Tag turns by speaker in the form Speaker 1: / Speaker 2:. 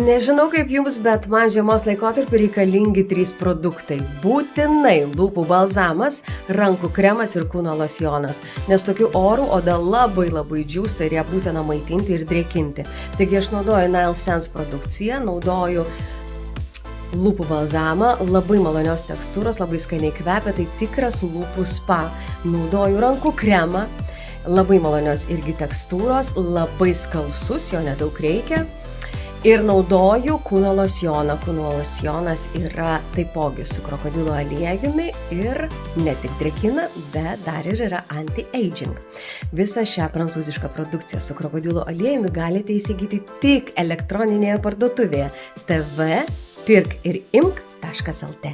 Speaker 1: Nežinau kaip jums, bet man žiemos laikotarpiu reikalingi 3 produktai. Būtinai lūpų balzamas, rankų kremas ir kūno losjonas, nes tokiu oru oda labai džiūsta ir ją būtina maitinti ir drėkinti. Taigi aš naudoju Nile Sense produkciją, naudoju lūpų balzamą, labai malonios tekstūros, labai skaniai kvepia, tai tikras lūpų spa. Naudoju rankų kremą, labai malonios irgi tekstūros, labai skalsus, jo nedaug reikia. Ir naudoju kūno losjoną. Kūno losjonas yra taipogi su krokodilo aliejumi ir ne tik drėkina, bet dar ir yra anti-aging. Visą šią prancūzišką produkciją su krokodilo aliejumi galite įsigyti tik elektroninėje parduotuvėje tvpirkIrImk.lt.